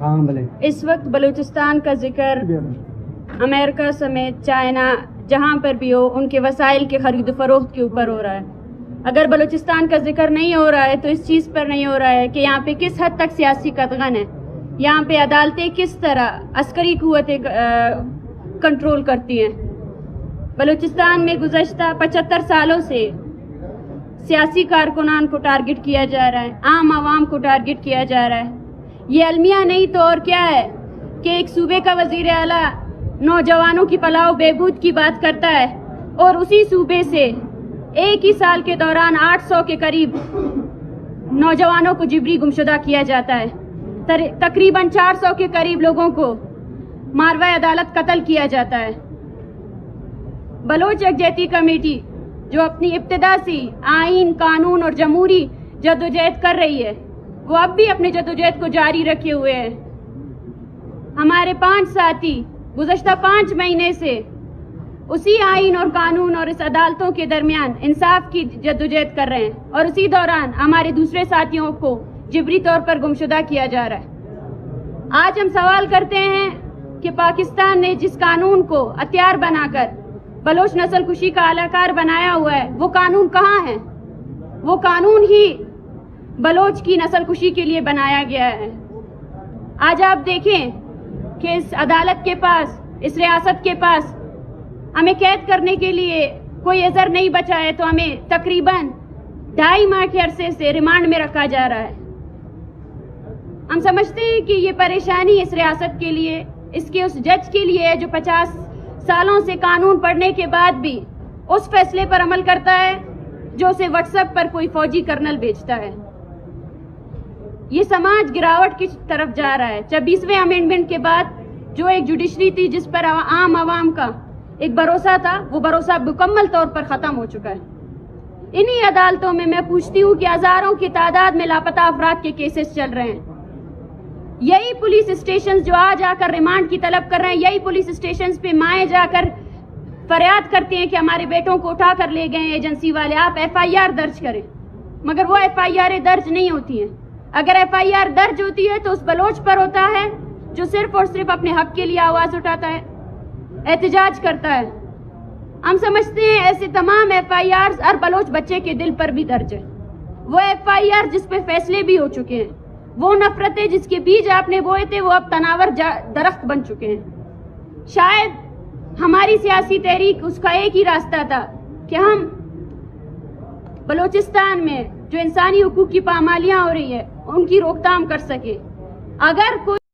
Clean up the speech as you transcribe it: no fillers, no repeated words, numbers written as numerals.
इस वक्त बलूचिस्तान का जिक्र अमेरिका समेत चाइना जहाँ पर भी हो उनके वसाइल के खरीद फरोख्त के ऊपर हो रहा है। अगर बलूचिस्तान का जिक्र नहीं हो रहा है तो इस चीज़ पर नहीं हो रहा है कि यहाँ पे किस हद तक सियासी कतगन है, यहाँ पे अदालतें किस तरह अस्करी कुव्वतें कंट्रोल करती हैं। बलूचिस्तान में गुज़श्ता 75 सालों से सियासी कारकुनान को टारगेट किया जा रहा है, आम आवाम को टारगेट किया जा रहा है। ये अलमिया नहीं तो और क्या है कि एक सूबे का वज़ीर आला नौजवानों की फलाह बहबूद की बात करता है और उसी सूबे से एक ही साल के दौरान 800 के करीब नौजवानों को जिबरी गुमशुदा किया जाता है। तकरीबन 400 के करीब लोगों को मारवा अदालत कत्ल किया जाता है। बलोच यकजहती कमेटी जो अपनी इब्तिदा से आइन, कानून और जमहूरी जदोजहद कर रही है, वो अब भी अपने जदोजहद को जारी रखे हुए है। हमारे 5 साथी गुज़श्ता 5 महीने से उसी आइन और कानून और इस अदालतों के दरमियान इंसाफ की जदोजहद कर रहे हैं और उसी दौरान हमारे दूसरे साथियों को जिबरी तौर पर गुमशुदा किया जा रहा है। आज हम सवाल करते हैं कि पाकिस्तान ने जिस कानून को हथियार बनाकर बलोच नस्ल कुशी का आलाकार बनाया हुआ है, वो कानून कहाँ है? वो कानून ही बलोच की नस्ल कुशी के लिए बनाया गया है। आज आप देखें कि इस अदालत के पास, इस रियासत के पास हमें कैद करने के लिए कोई अज़र नहीं बचा है तो हमें तकरीबन 2.5 माह के अरसे से रिमांड में रखा जा रहा है। हम समझते हैं कि ये परेशानी इस रियासत के लिए, इसके उस जज के लिए है जो 50 सालों से कानून पढ़ने के बाद भी उस फैसले पर अमल करता है जो उसे व्हाट्सएप पर कोई फौजी कर्नल भेजता है। ये समाज गिरावट की तरफ जा रहा है। 26वें अमेंडमेंट के बाद जो एक जुडिशरी थी जिस पर आम आवाम का एक भरोसा था, वो भरोसा मुकम्मल तौर पर ख़त्म हो चुका है। इन्हीं अदालतों में मैं पूछती हूँ कि हज़ारों की तादाद में लापता अफराद के केसेस चल रहे हैं। यही पुलिस स्टेशन जो आज आकर रिमांड की तलब कर रहे हैं, यही पुलिस स्टेशन पे माएँ जाकर फरियाद करती हैं कि हमारे बेटों को उठा कर ले गए एजेंसी वाले, आप FIR दर्ज करें। मगर वो FIR दर्ज नहीं होती हैं। अगर FIR दर्ज होती है तो उस बलोच पर होता है जो सिर्फ और सिर्फ अपने हक के लिए आवाज़ उठाता है, एहतजाज करता है। हम समझते हैं ऐसे तमाम FIR हर बलोच बच्चे के दिल पर भी दर्ज है। वो FIR जिस पे फैसले भी हो चुके हैं, वो नफरतें जिसके बीज आपने बोए थे वो अब तनावर दरख्त बन चुके हैं। शायद हमारी सियासी तहरीक उसका एक ही रास्ता था कि हम बलूचिस्तान में जो इंसानी हुकूक की पामालियाँ हो रही है उनकी रोकथाम कर सके। अगर कोई